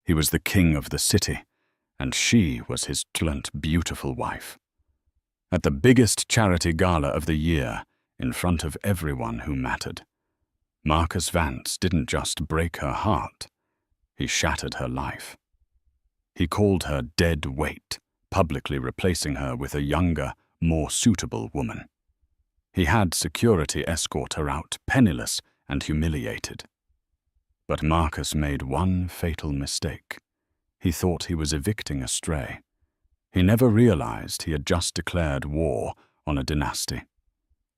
He was the king of the city, and she was his truant, beautiful wife. At the biggest charity gala of the year, in front of everyone who mattered, Marcus Vance didn't just break her heart, he shattered her life. He called her dead weight, publicly replacing her with a younger, more suitable woman. He had security escort her out, penniless and humiliated. But Marcus made one fatal mistake. He thought he was evicting a stray. He never realized he had just declared war on a dynasty.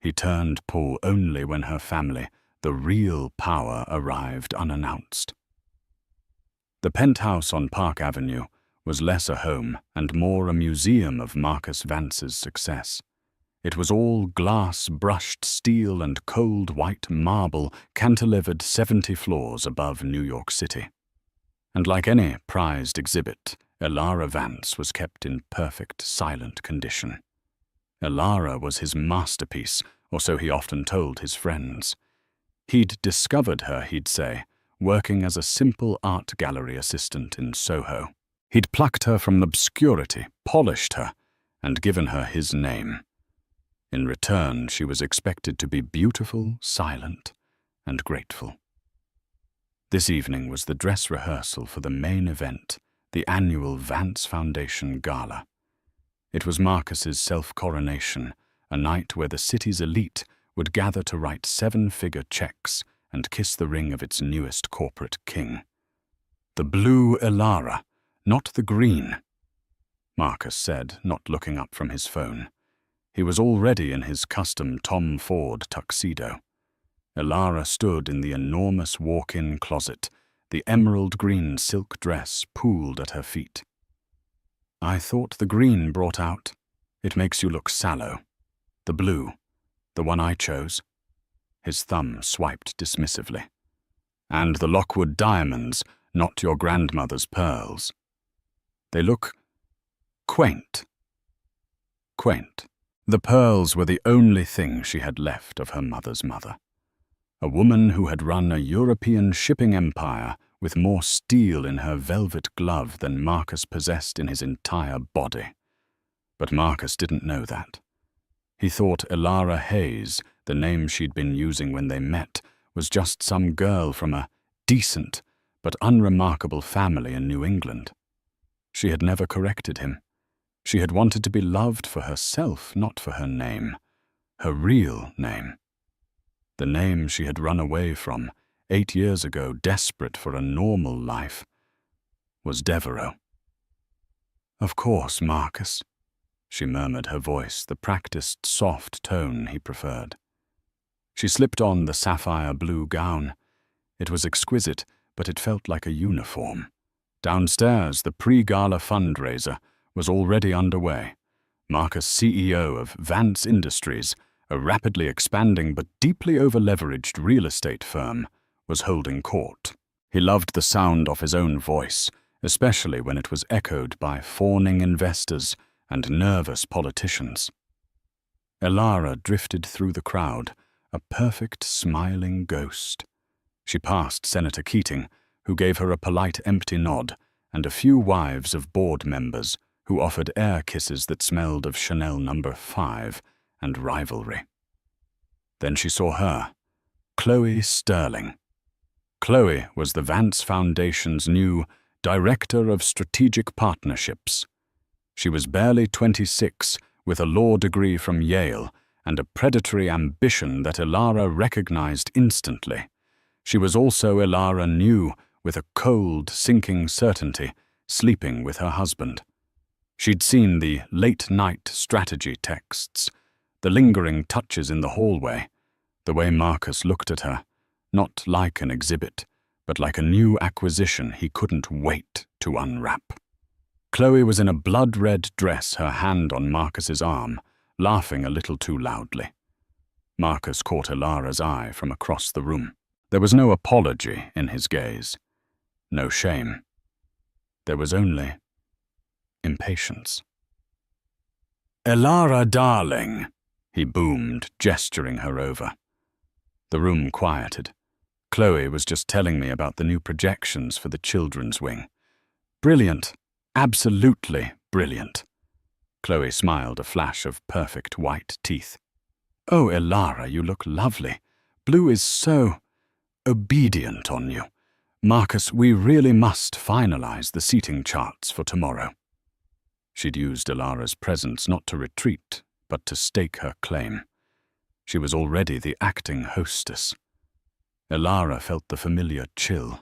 He turned pull only when her family, the real power, arrived unannounced. The penthouse on Park Avenue was less a home and more a museum of Marcus Vance's success. It was all glass, brushed steel, and cold white marble cantilevered 70 floors above New York City. And like any prized exhibit, Elara Vance was kept in perfect, silent condition. Elara was his masterpiece, or so he often told his friends. He'd discovered her, he'd say, working as a simple art gallery assistant in Soho. He'd plucked her from obscurity, polished her, and given her his name. In return, she was expected to be beautiful, silent, and grateful. This evening was the dress rehearsal for the main event, the annual Vance Foundation Gala. It was Marcus's self-coronation, a night where the city's elite would gather to write 7-figure checks and kiss the ring of its newest corporate king. The blue Elara, not the green, Marcus said, not looking up from his phone. He was already in his custom Tom Ford tuxedo. Elara stood in the enormous walk-in closet, the emerald green silk dress pooled at her feet. I thought the green brought out, it makes you look sallow. The blue, the one I chose. His thumb swiped dismissively. And the Lockwood diamonds, not your grandmother's pearls. They look quaint. Quaint. The pearls were the only thing she had left of her mother's mother. A woman who had run a European shipping empire with more steel in her velvet glove than Marcus possessed in his entire body. But Marcus didn't know that. He thought Elara Hayes, the name she'd been using when they met, was just some girl from a decent but unremarkable family in New England. She had never corrected him. She had wanted to be loved for herself, not for her name, her real name. The name she had run away from 8 years ago, desperate for a normal life, was Devereaux. Of course, Marcus, she murmured, her voice the practiced, soft tone he preferred. She slipped on the sapphire blue gown. It was exquisite, but it felt like a uniform. Downstairs, the pre-gala fundraiser was already underway. Marcus, CEO of Vance Industries, a rapidly expanding but deeply over-leveraged real estate firm, was holding court. He loved the sound of his own voice, especially when it was echoed by fawning investors and nervous politicians. Elara drifted through the crowd, a perfect smiling ghost. She passed Senator Keating, who gave her a polite empty nod, and a few wives of board members who offered air kisses that smelled of Chanel No. 5 and rivalry. Then she saw her, Chloe Sterling. Chloe was the Vance Foundation's new Director of Strategic Partnerships. She was barely 26, with a law degree from Yale and a predatory ambition that Elara recognized instantly. She was also, Elara knew, with a cold, sinking certainty, sleeping with her husband. She'd seen the late-night strategy texts, the lingering touches in the hallway, the way Marcus looked at her, not like an exhibit, but like a new acquisition he couldn't wait to unwrap. Chloe was in a blood-red dress, her hand on Marcus's arm, laughing a little too loudly. Marcus caught Elara's eye from across the room. There was no apology in his gaze, no shame. There was only impatience. "Elara, darling," he boomed, gesturing her over. The room quieted. Chloe was just telling me about the new projections for the children's wing. Brilliant. Absolutely brilliant. Chloe smiled, a flash of perfect white teeth. Oh, Elara, you look lovely. Blue is so obedient on you. Marcus, we really must finalize the seating charts for tomorrow. She'd used Elara's presence not to retreat, but to stake her claim. She was already the acting hostess. Elara felt the familiar chill.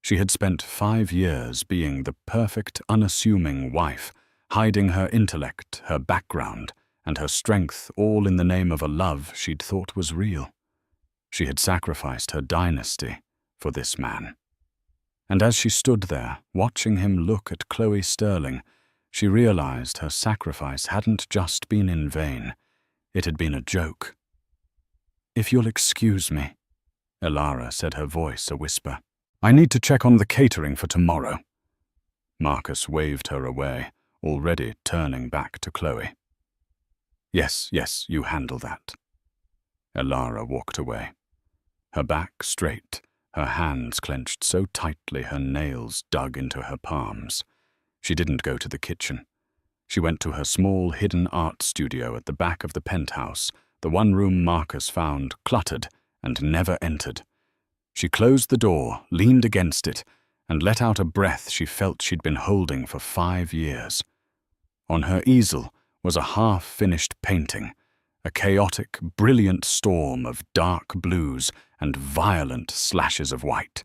She had spent 5 years being the perfect, unassuming wife, hiding her intellect, her background, and her strength, all in the name of a love she'd thought was real. She had sacrificed her dynasty for this man. And as she stood there, watching him look at Chloe Sterling, she realized her sacrifice hadn't just been in vain. It had been a joke. "If you'll excuse me," Elara said, her voice a whisper. "I need to check on the catering for tomorrow." Marcus waved her away, already turning back to Chloe. Yes, you handle that." Elara walked away. Her back straight, her hands clenched so tightly her nails dug into her palms. She didn't go to the kitchen. She went to her small hidden art studio at the back of the penthouse, the one room Marcus found cluttered and never entered. She closed the door, leaned against it, and let out a breath she felt she'd been holding for 5 years. On her easel was a half-finished painting, a chaotic, brilliant storm of dark blues and violent slashes of white.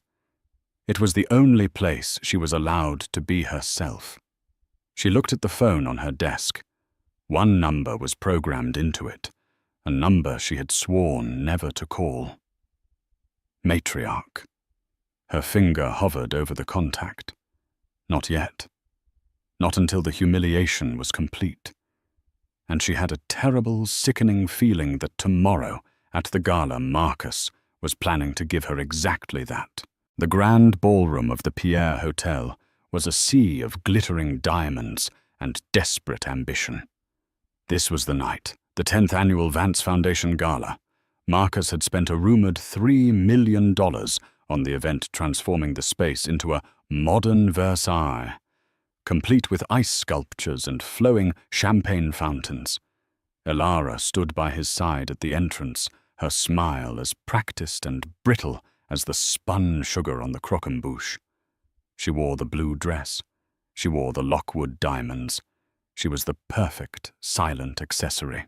It was the only place she was allowed to be herself. She looked at the phone on her desk. One number was programmed into it, a number she had sworn never to call. Matriarch. Her finger hovered over the contact. Not yet. Not until the humiliation was complete. And she had a terrible, sickening feeling that tomorrow, at the gala, Marcus was planning to give her exactly that. The grand ballroom of the Pierre Hotel was a sea of glittering diamonds and desperate ambition. This was the night, the 10th annual Vance Foundation Gala. Marcus had spent a rumored $3 million on the event, transforming the space into a modern Versailles, complete with ice sculptures and flowing champagne fountains. Elara stood by his side at the entrance, her smile as practiced and brittle as the spun sugar on the croquembouche. She wore the blue dress. She wore the Lockwood diamonds. She was the perfect, silent accessory.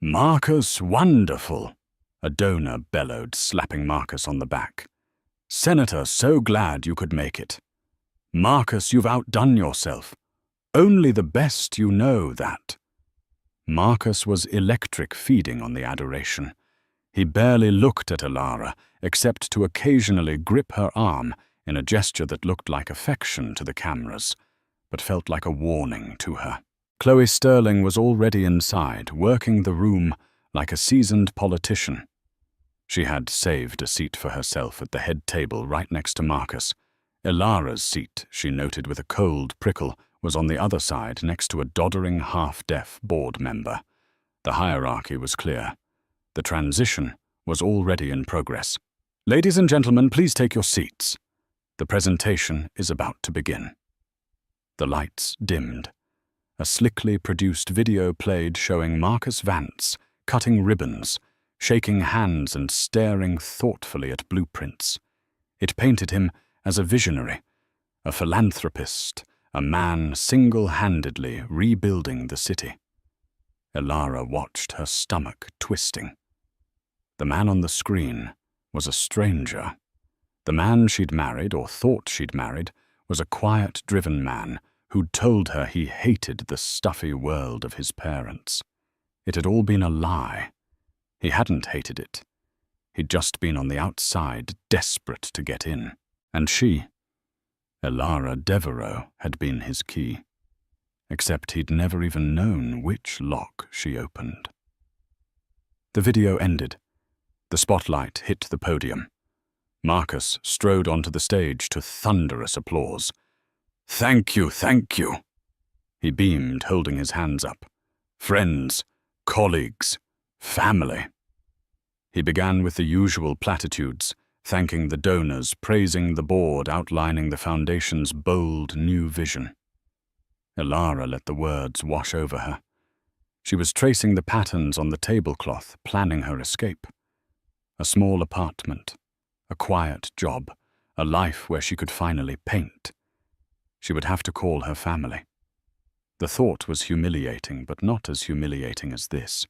"Marcus, wonderful!" a donor bellowed, slapping Marcus on the back. "Senator, so glad you could make it. Marcus, you've outdone yourself. Only the best you know that." Marcus was electric feeding on the adoration. He barely looked at Elara, except to occasionally grip her arm in a gesture that looked like affection to the cameras, but felt like a warning to her. Chloe Sterling was already inside, working the room like a seasoned politician. She had saved a seat for herself at the head table right next to Marcus. Elara's seat, she noted with a cold prickle, was on the other side next to a doddering half-deaf board member. The hierarchy was clear. The transition was already in progress. "Ladies and gentlemen, please take your seats. The presentation is about to begin." The lights dimmed. A slickly produced video played showing Marcus Vance cutting ribbons, shaking hands and staring thoughtfully at blueprints. It painted him as a visionary, a philanthropist, a man single-handedly rebuilding the city. Elara watched, her stomach twisting. The man on the screen was a stranger. The man she'd married, or thought she'd married, was a quiet, driven man who'd told her he hated the stuffy world of his parents. It had all been a lie. He hadn't hated it. He'd just been on the outside, desperate to get in. And she, Elara Devereaux, had been his key. Except he'd never even known which lock she opened. The video ended. The spotlight hit the podium. Marcus strode onto the stage to thunderous applause. "Thank you, thank you." He beamed, holding his hands up. "Friends, colleagues, family." He began with the usual platitudes. thanking the donors, praising the board, outlining the foundation's bold new vision. Elara let the words wash over her. She was tracing the patterns on the tablecloth, planning her escape. A small apartment, a quiet job, a life where she could finally paint. She would have to call her family. The thought was humiliating, but not as humiliating as this.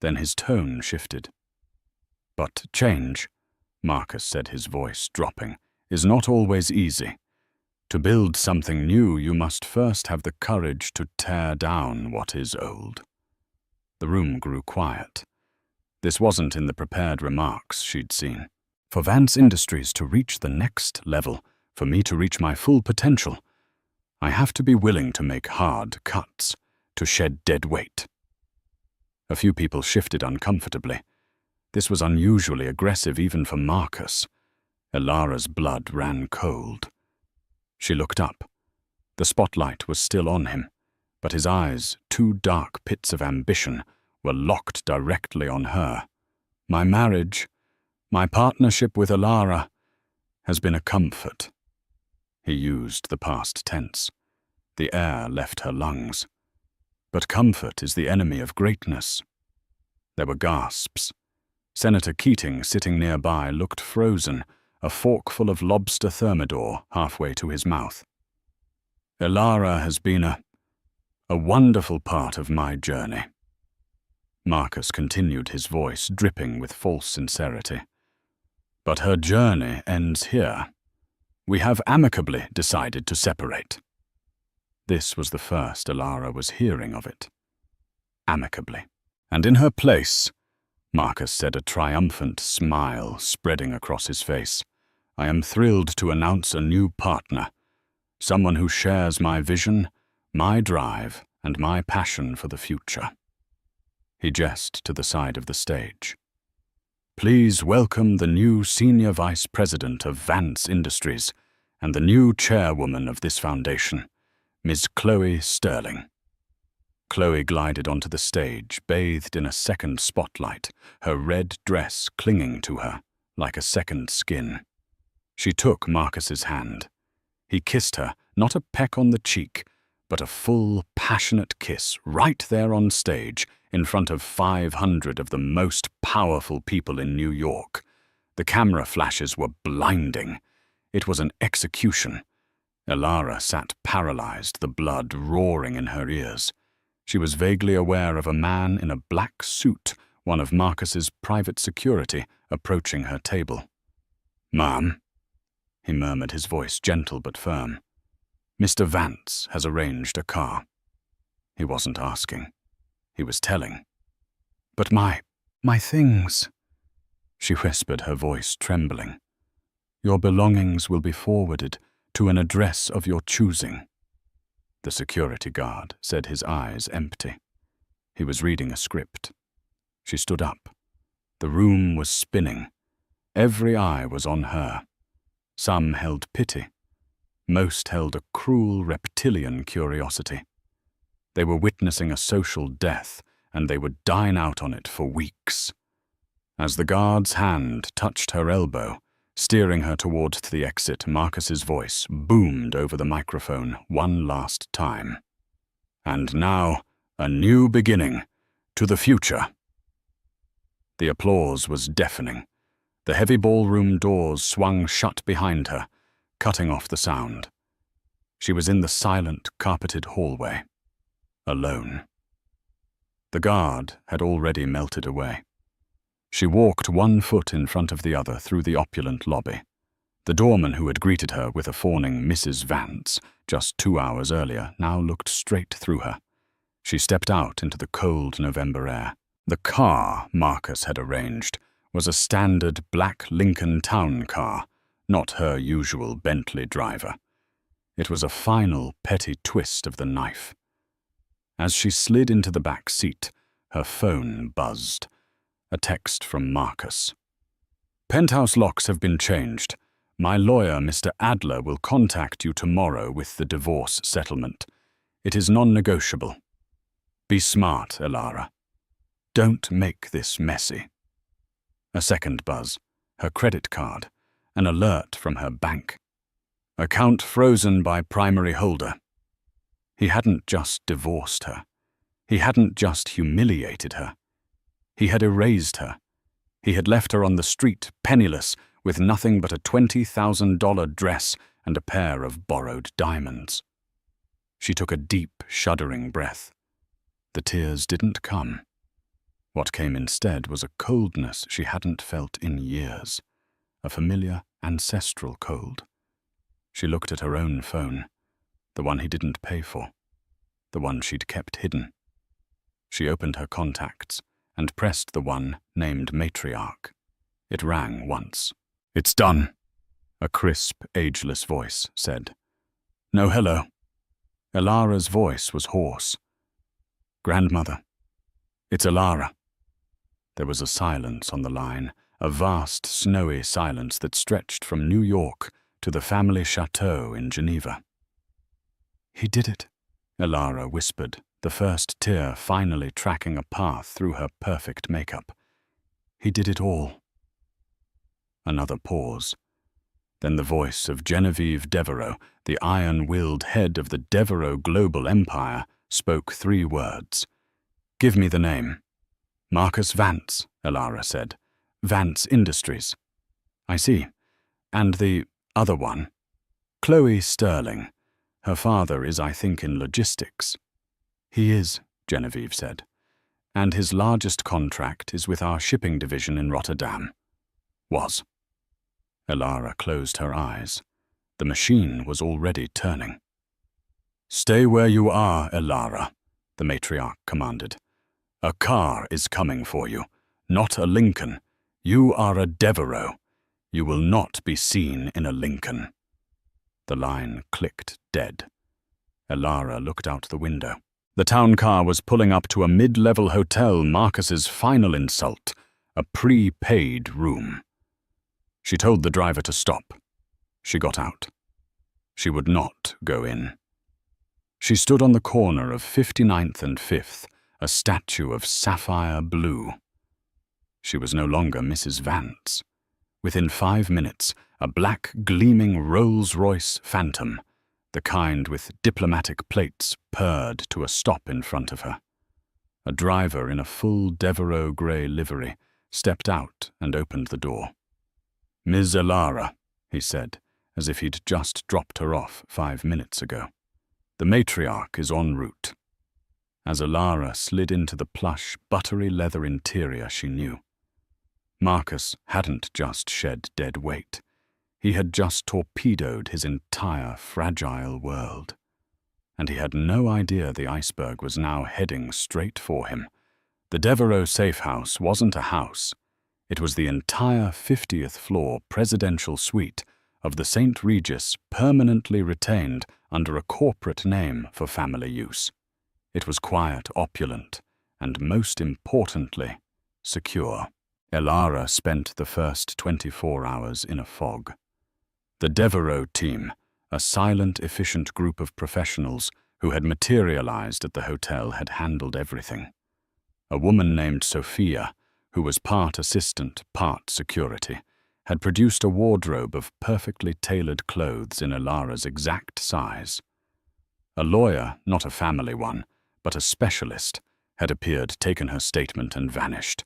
Then his tone shifted. But change, Marcus said, his voice dropping, is not always easy. To build something new, you must first have the courage to tear down what is old. The room grew quiet. This wasn't in the prepared remarks she'd seen. For Vance Industries to reach the next level, for me to reach my full potential, I have to be willing to make hard cuts, to shed dead weight. A few people shifted uncomfortably. This was unusually aggressive even for Marcus. Elara's blood ran cold. She looked up. The spotlight was still on him, but his eyes, two dark pits of ambition, were locked directly on her. My marriage, my partnership with Elara, has been a comfort. He used the past tense. The air left her lungs. But comfort is the enemy of greatness. There were gasps. Senator Keating, sitting nearby, looked frozen, a forkful of lobster thermidor halfway to his mouth. Elara has been a wonderful part of my journey. Marcus continued, his voice dripping with false sincerity. But her journey ends here. We have amicably decided to separate. This was the first Elara was hearing of it. Amicably. And in her place, Marcus said, a triumphant smile spreading across his face, I am thrilled to announce a new partner, someone who shares my vision, my drive, and my passion for the future. He gestured to the side of the stage. Please welcome the new Senior Vice President of Vance Industries and the new chairwoman of this foundation, Ms. Chloe Sterling. Chloe glided onto the stage, bathed in a second spotlight, her red dress clinging to her like a second skin. She took Marcus's hand. He kissed her, not a peck on the cheek, but a full, passionate kiss right there on stage in front of 500 of the most powerful people in New York. The camera flashes were blinding. It was an execution. Elara sat paralyzed, the blood roaring in her ears. She was vaguely aware of a man in a black suit, one of Marcus's private security, approaching her table. Ma'am, he murmured, his voice gentle but firm. Mr. Vance has arranged a car. He wasn't asking. He was telling. But my things, she whispered, her voice trembling. Your belongings will be forwarded to an address of your choosing. The security guard said, his eyes empty. He was reading a script. She stood up. The room was spinning. Every eye was on her. Some held pity. Most held a cruel reptilian curiosity. They were witnessing a social death, and they would dine out on it for weeks. As the guard's hand touched her elbow, steering her towards the exit, Marcus's voice boomed over the microphone one last time. And now, a new beginning, to the future. The applause was deafening. The heavy ballroom doors swung shut behind her, cutting off the sound. She was in the silent, carpeted hallway, alone. The guard had already melted away. She walked one foot in front of the other through the opulent lobby. The doorman who had greeted her with a fawning Mrs. Vance just 2 hours earlier now looked straight through her. She stepped out into the cold November air. The car Marcus had arranged was a standard black Lincoln town car, not her usual Bentley driver. It was a final petty twist of the knife. As she slid into the back seat, her phone buzzed. A text from Marcus. Penthouse locks have been changed. My lawyer, Mr. Adler, will contact you tomorrow with the divorce settlement. It is non-negotiable. Be smart, Elara. Don't make this messy. A second buzz. her credit card, an alert from her bank. Account frozen by primary holder. He hadn't just divorced her. He hadn't just humiliated her. He had erased her. He had left her on the street, penniless, with nothing but a $20,000 dress and a pair of borrowed diamonds. She took a deep, shuddering breath. The tears didn't come. What came instead was a coldness she hadn't felt in years, a familiar, ancestral cold. She looked at her own phone, the one he didn't pay for, the one she'd kept hidden. She opened her contacts and pressed the one named Matriarch. It rang once. "It's done," a crisp, ageless voice said. "No hello." Elara's voice was hoarse. "Grandmother, it's Elara." There was a silence on the line, a vast, snowy silence that stretched from New York to the family chateau in Geneva. "He did it," Elara whispered, the first tear finally tracking a path through her perfect makeup. "He did it all." Another pause. Then the voice of Genevieve Devereaux, the iron-willed head of the Devereaux global empire, spoke 3 words. "Give me the name." "Marcus Vance," Elara said. "Vance Industries." "I see. And the other one?" "Chloe Sterling. Her father is, I think, in logistics." "He is," Genevieve said. "And his largest contract is with our shipping division in Rotterdam." "Was." Elara closed her eyes. The machine was already turning. "Stay where you are, Elara," the matriarch commanded. "A car is coming for you, not a Lincoln. You are a Devereaux. You will not be seen in a Lincoln." The line clicked dead. Elara looked out the window. The town car was pulling up to a mid-level hotel, Marcus's final insult, a prepaid room. She told the driver to stop. She got out. She would not go in. She stood on the corner of 59th and 5th, a statue of sapphire blue. She was no longer Mrs. Vance. Within 5 minutes, a black, gleaming Rolls-Royce Phantom, the kind with diplomatic plates, purred to a stop in front of her. A driver in a full Devereaux grey livery stepped out and opened the door. "Ms. Elara," he said, as if he'd just dropped her off 5 minutes ago. "The matriarch is en route." As Elara slid into the plush, buttery leather interior, she knew. Marcus hadn't just shed dead weight. He had just torpedoed his entire fragile world. And he had no idea the iceberg was now heading straight for him. The Devereaux safe house wasn't a house. It was the entire 50th floor presidential suite of the St. Regis, permanently retained under a corporate name for family use. It was quiet, opulent, and most importantly, secure. Elara spent the first 24 hours in a fog. The Devereaux team, a silent, efficient group of professionals who had materialized at the hotel, had handled everything. A woman named Sophia, who was part assistant, part security, had produced a wardrobe of perfectly tailored clothes in Elara's exact size. A lawyer, not a family one, but a specialist, had appeared, taken her statement, and vanished.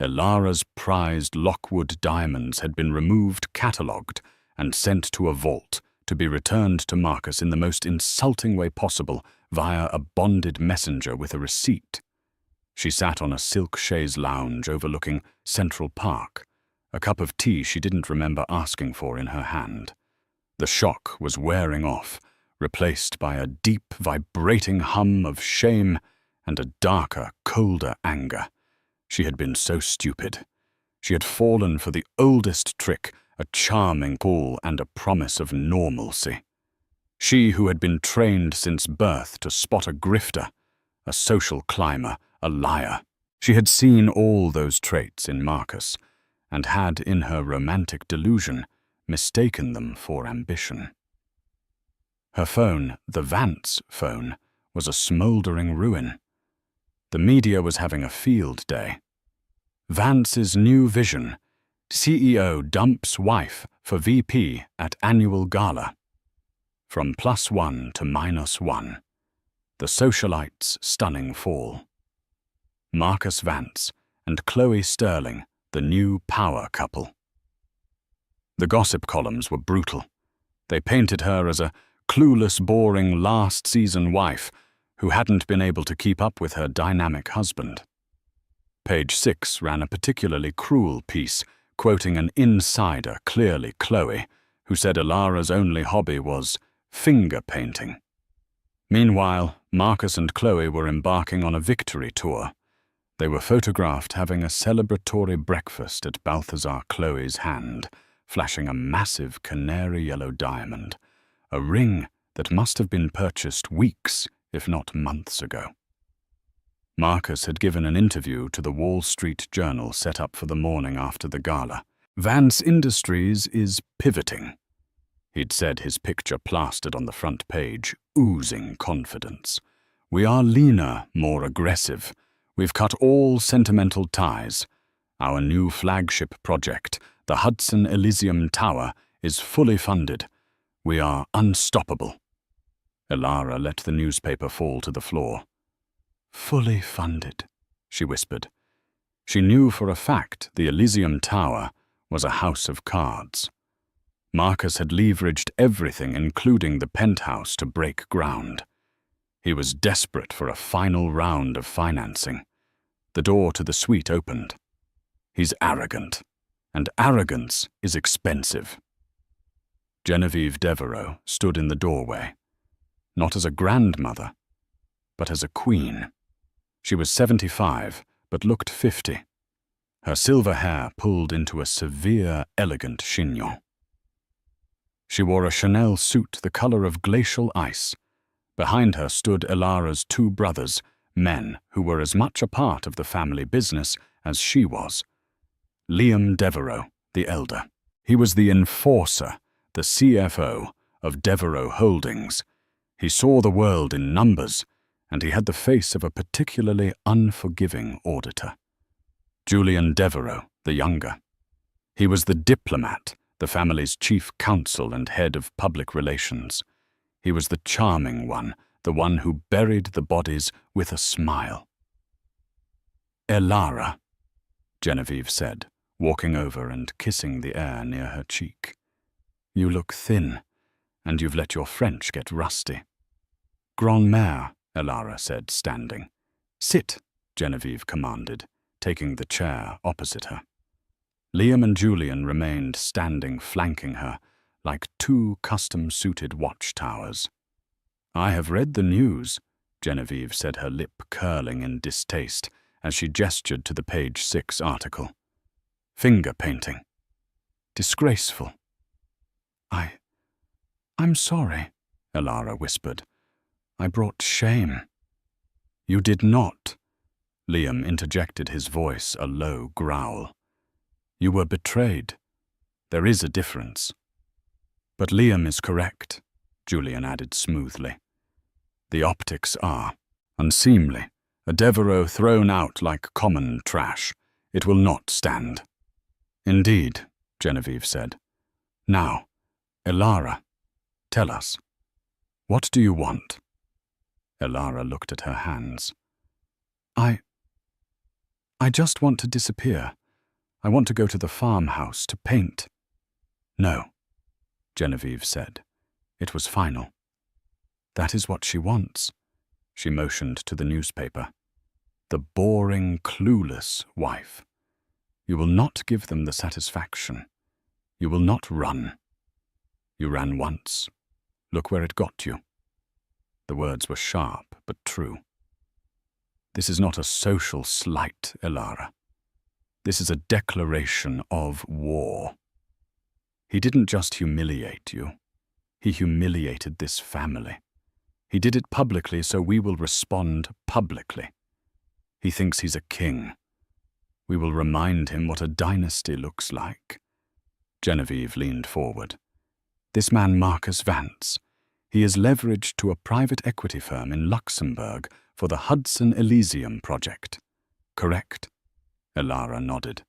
Elara's prized Lockwood diamonds had been removed, catalogued, and sent to a vault to be returned to Marcus in the most insulting way possible via a bonded messenger with a receipt. She sat on a silk chaise lounge overlooking Central Park, a cup of tea she didn't remember asking for in her hand. The shock was wearing off, replaced by a deep, vibrating hum of shame and a darker, colder anger. She had been so stupid. She had fallen for the oldest trick, a charming pull and a promise of normalcy. She who had been trained since birth to spot a grifter, a social climber, a liar. She had seen all those traits in Marcus, and had, in her romantic delusion, mistaken them for ambition. Her phone, the Vance phone, was a smouldering ruin. The media was having a field day. Vance's new vision, CEO dumps wife for VP at annual gala. From +1 to -1. The socialites' stunning fall. Marcus Vance and Chloe Sterling, the new power couple. The gossip columns were brutal. They painted her as a clueless, boring last-season wife who hadn't been able to keep up with her dynamic husband. Page 6 ran a particularly cruel piece, quoting an insider, clearly Chloe, who said Ilara's only hobby was finger painting. Meanwhile, Marcus and Chloe were embarking on a victory tour. They were photographed having a celebratory breakfast at Balthazar Chloe's hand, flashing a massive canary yellow diamond, a ring that must have been purchased weeks, if not months ago. Marcus had given an interview to the Wall Street Journal set up for the morning after the gala. Vance Industries is pivoting. He'd said, his picture plastered on the front page, oozing confidence. We are leaner, more aggressive. We've cut all sentimental ties. Our new flagship project, the Hudson Elysium Tower, is fully funded. We are unstoppable. Ilara let the newspaper fall to the floor. Fully funded, she whispered. She knew for a fact the Elysium Tower was a house of cards. Marcus had leveraged everything, including the penthouse, to break ground. He was desperate for a final round of financing. The door to the suite opened. He's arrogant, and arrogance is expensive. Genevieve Devereaux stood in the doorway, not as a grandmother, but as a queen. She was 75, but looked 50. Her silver hair pulled into a severe, elegant chignon. She wore a Chanel suit the color of glacial ice. Behind her stood Ilara's two brothers, men who were as much a part of the family business as she was. Liam Devereaux, the elder. He was the enforcer, the CFO of Devereaux Holdings. He saw the world in numbers, and he had the face of a particularly unforgiving auditor. Julian Devereaux, the younger. He was the diplomat, the family's chief counsel and head of public relations. He was the charming one, the one who buried the bodies with a smile. Ilara, Genevieve said, walking over and kissing the air near her cheek. You look thin, and you've let your French get rusty. Grand-mère, Ilara said, standing. Sit, Genevieve commanded, taking the chair opposite her. Liam and Julian remained standing, flanking her, like two custom-suited watchtowers. I have read the news, Genevieve said, her lip curling in distaste as she gestured to the page 6 article. Finger painting. Disgraceful. I'm sorry, Ilara whispered. I brought shame. You did not. Liam interjected, his voice a low growl. You were betrayed. There is a difference. But Liam is correct, Julian added smoothly. The optics are unseemly. A Devereaux thrown out like common trash. It will not stand. Indeed, Genevieve said. Now, Ilara, tell us, what do you want? Ilara looked at her hands. I just want to disappear. I want to go to the farmhouse to paint. No, Genevieve said. It was final. That is what she wants. She motioned to the newspaper. The boring, clueless wife. You will not give them the satisfaction. You will not run. You ran once. Look where it got you. The words were sharp, but true. This is not a social slight, Ilara. This is a declaration of war. He didn't just humiliate you. He humiliated this family. He did it publicly, so we will respond publicly. He thinks he's a king. We will remind him what a dynasty looks like. Genevieve leaned forward. This man, Marcus Vance, he is leveraged to a private equity firm in Luxembourg for the Hudson Elysium project. Correct? Ilara nodded.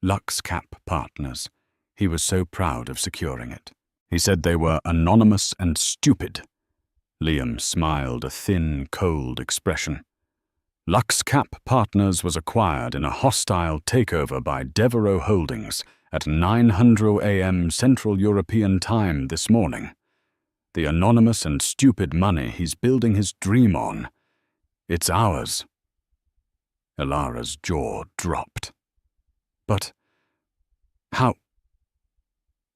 LuxCap Partners. He was so proud of securing it. He said they were anonymous and stupid. Liam smiled a thin, cold expression. LuxCap Partners was acquired in a hostile takeover by Devereaux Holdings at 9:00 a.m. Central European Time this morning. The anonymous and stupid money he's building his dream on. It's ours. Elara's jaw dropped. But how?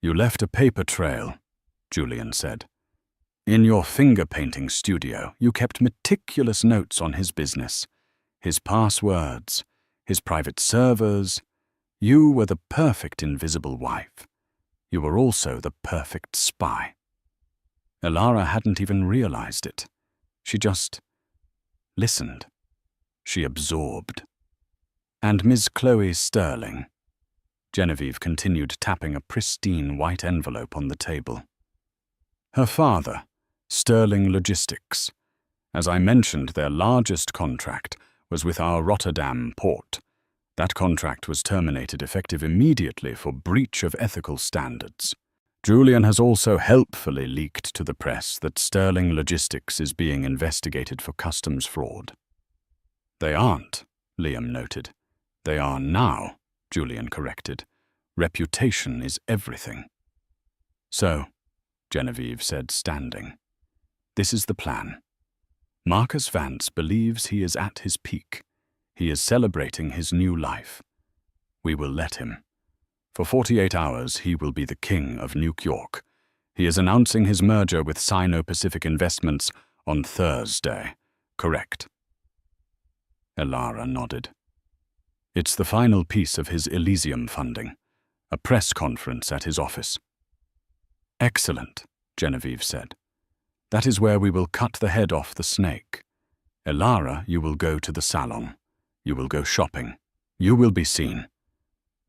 You left a paper trail, Julian said. In your finger-painting studio, you kept meticulous notes on his business, his passwords, his private servers. You were the perfect invisible wife. You were also the perfect spy. Elara hadn't even realized it. She just listened. She absorbed. And Ms. Chloe Sterling. Genevieve continued tapping a pristine white envelope on the table. Her father, Sterling Logistics. As I mentioned, their largest contract was with our Rotterdam port. That contract was terminated effective immediately for breach of ethical standards. Julian has also helpfully leaked to the press that Sterling Logistics is being investigated for customs fraud. They aren't, Liam noted. They are now, Julian corrected. Reputation is everything. So, Genevieve said, standing. This is the plan. Marcus Vance believes he is at his peak. He is celebrating his new life. We will let him. For 48 hours, he will be the king of New York. He is announcing his merger with Sino-Pacific Investments on Thursday. Correct. Elara nodded. It's the final piece of his Elysium funding. A press conference at his office. Excellent, Genevieve said. That is where we will cut the head off the snake. Elara, you will go to the salon. You will go shopping. You will be seen.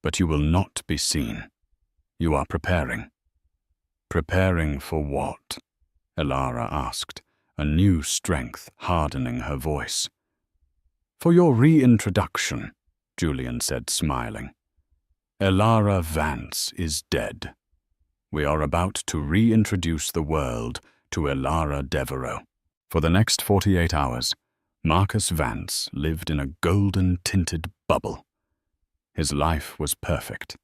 But you will not be seen. You are preparing. Preparing for what? Elara asked, a new strength hardening her voice. For your reintroduction, Julian said, smiling. Elara Vance is dead. We are about to reintroduce the world to Elara Devereaux. For the next 48 hours, Marcus Vance lived in a golden-tinted bubble. His life was perfect.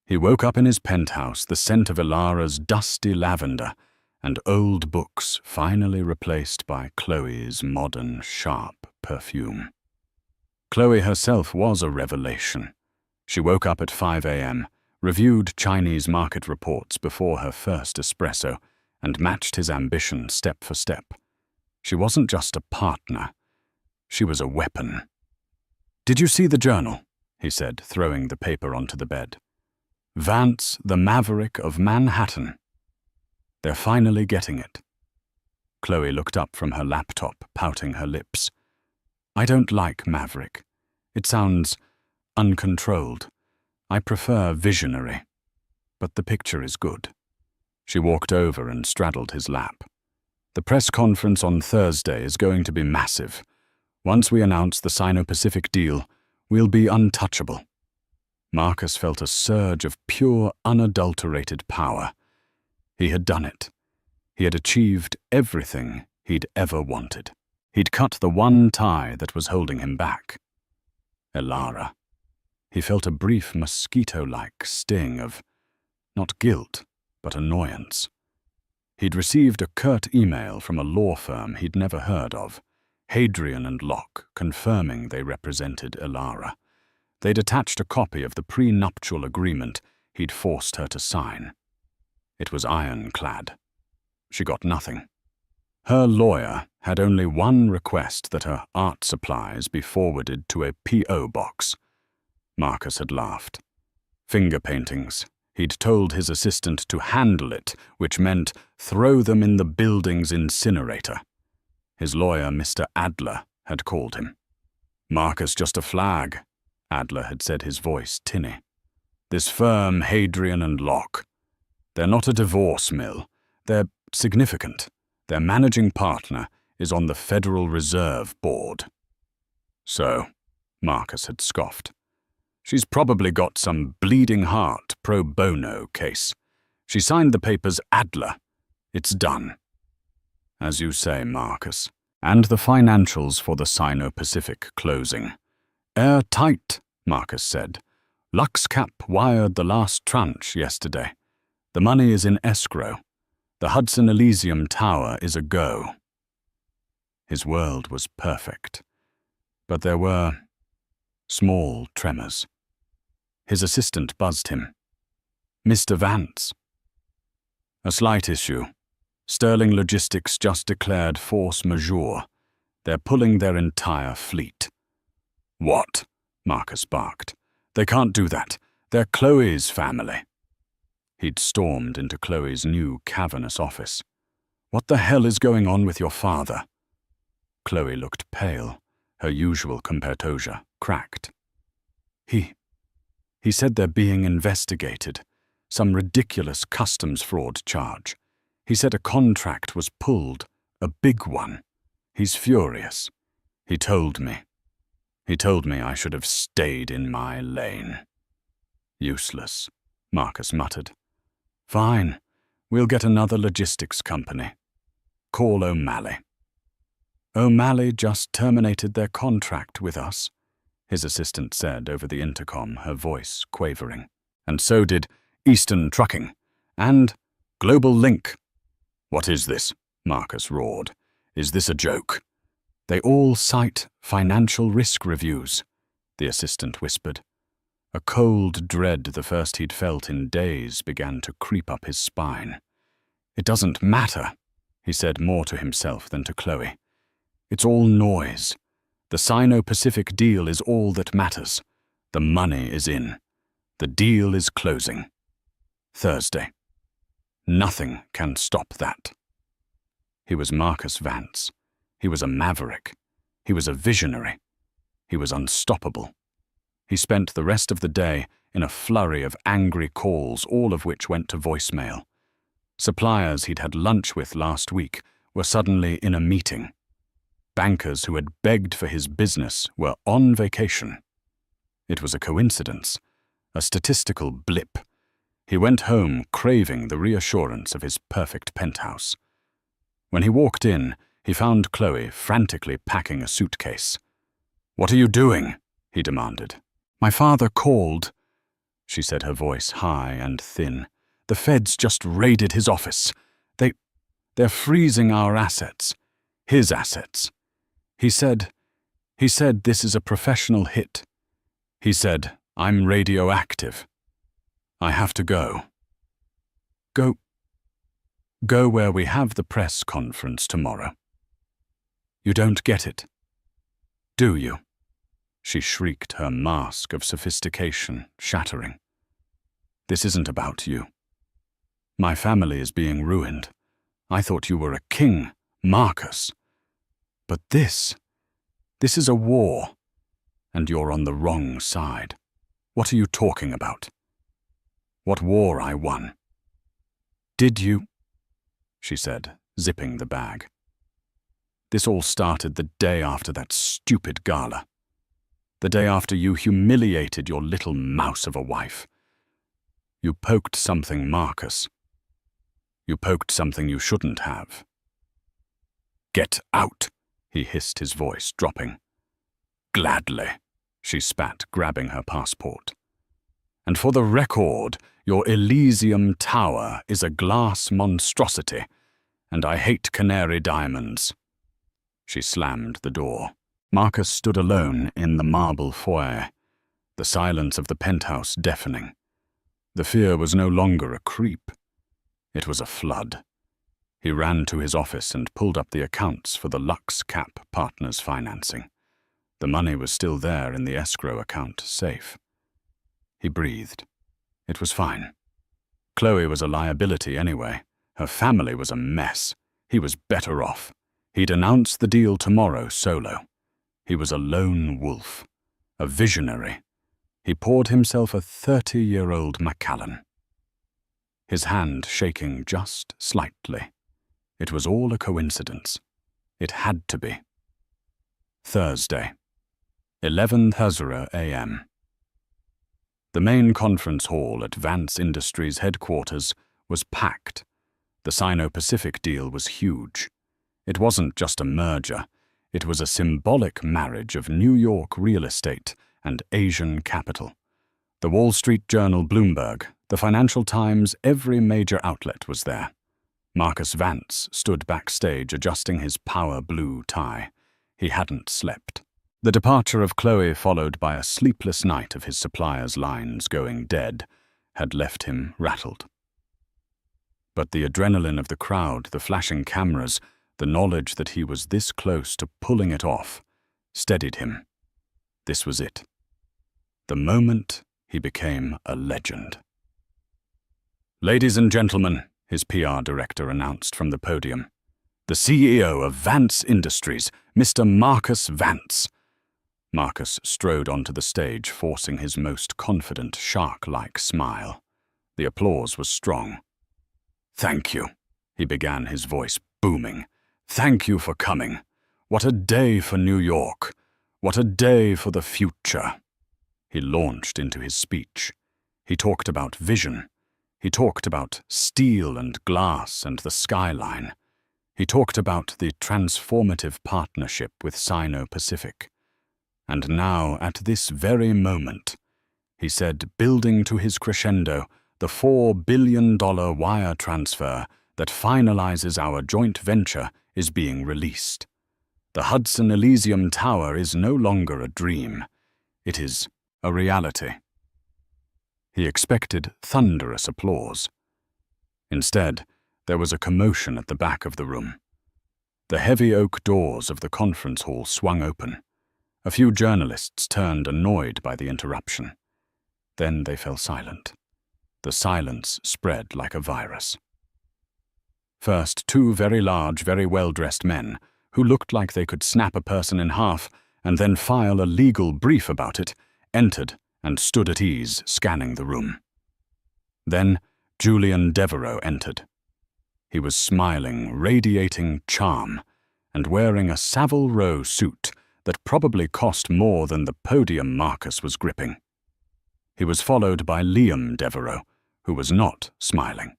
He woke up in his penthouse, the scent of Elara's dusty lavender, and old books finally replaced by Chloe's modern, sharp perfume. Chloe herself was a revelation. She woke up at 5 a.m., reviewed Chinese market reports before her first espresso, and matched his ambition step for step. She wasn't just a partner. She was a weapon. Did you see the journal? He said, throwing the paper onto the bed. Vance, the Maverick of Manhattan. They're finally getting it. Chloe looked up from her laptop, pouting her lips. I don't like Maverick. It sounds uncontrolled. I prefer visionary. But the picture is good. She walked over and straddled his lap. The press conference on Thursday is going to be massive. Once we announce the Sino-Pacific deal, we'll be untouchable. Marcus felt a surge of pure, unadulterated power. He had done it. He had achieved everything he'd ever wanted. He'd cut the one tie that was holding him back. Elara. He felt a brief mosquito-like sting of, not guilt, but annoyance. He'd received a curt email from a law firm he'd never heard of, Hadrian and Locke, confirming they represented Elara. They'd attached a copy of the prenuptial agreement he'd forced her to sign. It was ironclad. She got nothing. Her lawyer had only one request, that her art supplies be forwarded to a P.O. box. Marcus had laughed. Finger paintings. He'd told his assistant to handle it, which meant throw them in the building's incinerator. His lawyer, Mr. Adler, had called him. Marcus, just a flag, Adler had said, his voice tinny. This firm, Hadrian and Locke. They're not a divorce mill. They're significant. Their managing partner is on the Federal Reserve Board. So, Marcus had scoffed. She's probably got some bleeding heart pro bono case. She signed the papers Adler. It's done. As you say, Marcus. And the financials for the Sino-Pacific closing. Airtight, Marcus said. LuxCap wired the last tranche yesterday. The money is in escrow. The Hudson Elysium Tower is a go. His world was perfect. But there were small tremors. His assistant buzzed him. Mr. Vance. A slight issue. Sterling Logistics just declared force majeure. They're pulling their entire fleet. What? Marcus barked. They can't do that. They're Chloe's family. He'd stormed into Chloe's new cavernous office. What the hell is going on with your father? Chloe looked pale. Her usual composure cracked. He said they're being investigated. Some ridiculous customs fraud charge. He said a contract was pulled, a big one. He's furious. He told me I should have stayed in my lane. Useless, Marcus muttered. Fine, we'll get another logistics company. Call O'Malley. O'Malley just terminated their contract with us, his assistant said over the intercom, her voice quavering. And so did Eastern Trucking and Global Link. What is this? Marcus roared. Is this a joke? They all cite financial risk reviews, the assistant whispered. A cold dread, the first he'd felt in days, began to creep up his spine. It doesn't matter, he said more to himself than to Chloe. It's all noise. The Sino-Pacific deal is all that matters. The money is in. The deal is closing. Thursday. Nothing can stop that. He was Marcus Vance. He was a maverick. He was a visionary. He was unstoppable. He spent the rest of the day in a flurry of angry calls, all of which went to voicemail. Suppliers he'd had lunch with last week were suddenly in a meeting. Bankers who had begged for his business were on vacation. It was a coincidence, a statistical blip. He went home craving the reassurance of his perfect penthouse. When he walked in, he found Chloe frantically packing a suitcase. What are you doing? He demanded. My father called, she said, her voice high and thin. The feds just raided his office. They're freezing our assets. His assets. He said this is a professional hit. He said, I'm radioactive. I have to go. Go where we have the press conference tomorrow. You don't get it, do you? She shrieked, her mask of sophistication shattering. This isn't about you. My family is being ruined. I thought you were a king, Marcus. But this is a war, and you're on the wrong side. What are you talking about? What war I won? Did you? She said, zipping the bag. This all started the day after that stupid gala. The day after you humiliated your little mouse of a wife. You poked something, Marcus. You poked something you shouldn't have. Get out, he hissed, his voice dropping. Gladly, she spat, grabbing her passport. And for the record, your Elysium Tower is a glass monstrosity, and I hate canary diamonds. She slammed the door. Marcus stood alone in the marble foyer, the silence of the penthouse deafening. The fear was no longer a creep. It was a flood. He ran to his office and pulled up the accounts for the LuxCap Partners financing. The money was still there in the escrow account, safe. He breathed. It was fine. Chloe was a liability anyway. Her family was a mess. He was better off. He'd announce the deal tomorrow solo. He was a lone wolf, a visionary. He poured himself a 30-year-old Macallan. His hand shaking just slightly. It was all a coincidence. It had to be. Thursday, 11:00 a.m. The main conference hall at Vance Industries headquarters was packed. The Sino-Pacific deal was huge. It wasn't just a merger. It was a symbolic marriage of New York real estate and Asian capital. The Wall Street Journal, Bloomberg, the Financial Times, every major outlet was there. Marcus Vance stood backstage adjusting his power blue tie. He hadn't slept. The departure of Chloe, followed by a sleepless night of his suppliers' lines going dead, had left him rattled. But the adrenaline of the crowd, the flashing cameras, the knowledge that he was this close to pulling it off, steadied him. This was it. The moment he became a legend. "Ladies and gentlemen," his PR director announced from the podium, "the CEO of Vance Industries, Mr. Marcus Vance." Marcus strode onto the stage, forcing his most confident, shark-like smile. The applause was strong. "Thank you," he began, his voice booming. "Thank you for coming. What a day for New York. What a day for the future." He launched into his speech. He talked about vision. He talked about steel and glass and the skyline. He talked about the transformative partnership with Sino-Pacific. And now, at this very moment, he said, building to his crescendo, the $4 billion wire transfer that finalizes our joint venture is being released. The Hudson Elysium Tower is no longer a dream. It is a reality. He expected thunderous applause. Instead, there was a commotion at the back of the room. The heavy oak doors of the conference hall swung open. A few journalists turned, annoyed by the interruption. Then they fell silent. The silence spread like a virus. First, two very large, very well-dressed men, who looked like they could snap a person in half and then file a legal brief about it, entered and stood at ease, scanning the room. Then Julian Devereaux entered. He was smiling, radiating charm, and wearing a Savile Row suit that probably cost more than the podium Marcus was gripping. He was followed by Liam Devereaux, who was not smiling.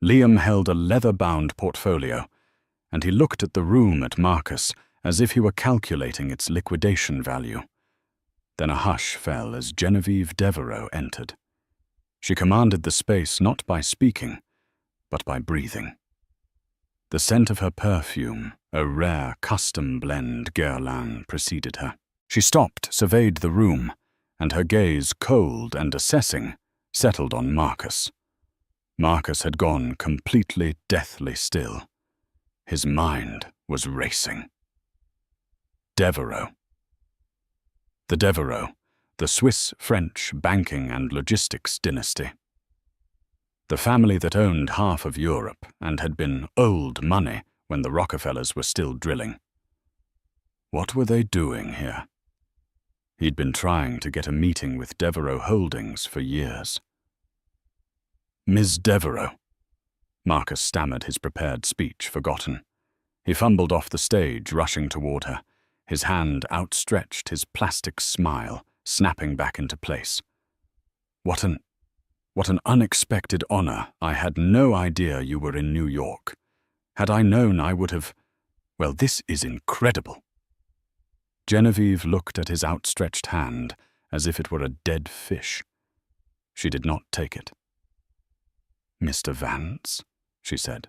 Liam held a leather-bound portfolio, and he looked at the room at Marcus as if he were calculating its liquidation value. Then a hush fell as Genevieve Devereaux entered. She commanded the space not by speaking, but by breathing. The scent of her perfume, a rare custom blend Guerlain, preceded her. She stopped, surveyed the room, and her gaze, cold and assessing, settled on Marcus. Marcus had gone completely deathly still. His mind was racing. Devereaux. The Devereaux, the Swiss-French banking and logistics dynasty. The family that owned half of Europe and had been old money when the Rockefellers were still drilling. What were they doing here? He'd been trying to get a meeting with Devereaux Holdings for years. "Ms. Devereaux." Marcus stammered, his prepared speech forgotten. He fumbled off the stage, rushing toward her, his hand outstretched, his plastic smile snapping back into place. What an unexpected honor. I had no idea you were in New York. Had I known, I would have... Well, this is incredible. Genevieve looked at his outstretched hand as if it were a dead fish. She did not take it. "Mr. Vance," she said.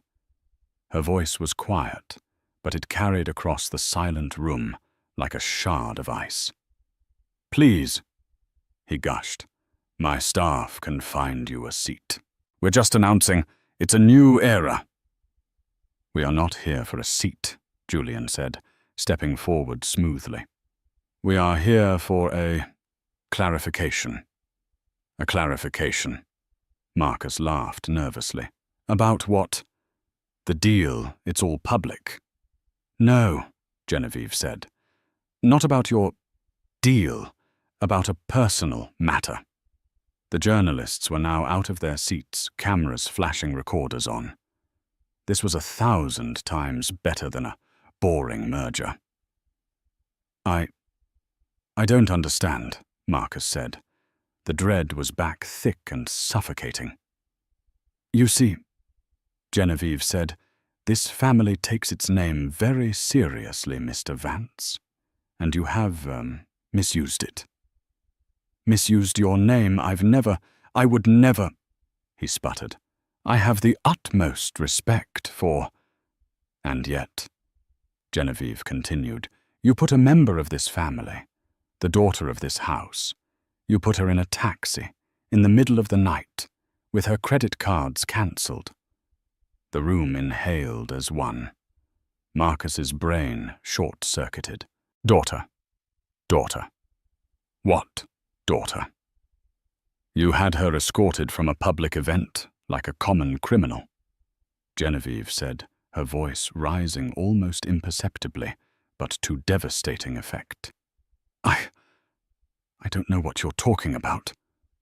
Her voice was quiet, but it carried across the silent room like a shard of ice. "Please," he gushed. "My staff can find you a seat. We're just announcing it's a new era." "We are not here for a seat," Julian said, stepping forward smoothly. "We are here for a clarification." "A clarification?" Marcus laughed nervously. "About what?" "The deal. It's all public." "No," Genevieve said. "Not about your deal, about a personal matter." The journalists were now out of their seats, cameras flashing recorders on. This was 1,000 times better than a boring merger. I don't understand," Marcus said. The dread was back thick and suffocating. "You see," Genevieve said, "this family takes its name very seriously, Mr. Vance, and you have, misused it." "Misused your name? I would never," he sputtered. "I have the utmost respect for—" "And yet," Genevieve continued, "you put a member of this family, the daughter of this house, you put her in a taxi, in the middle of the night, with her credit cards cancelled." The room inhaled as one. Marcus's brain short-circuited. "Daughter. Daughter. What daughter?" "You had her escorted from a public event, like a common criminal," Genevieve said, her voice rising almost imperceptibly, but to devastating effect. I don't know what you're talking about,"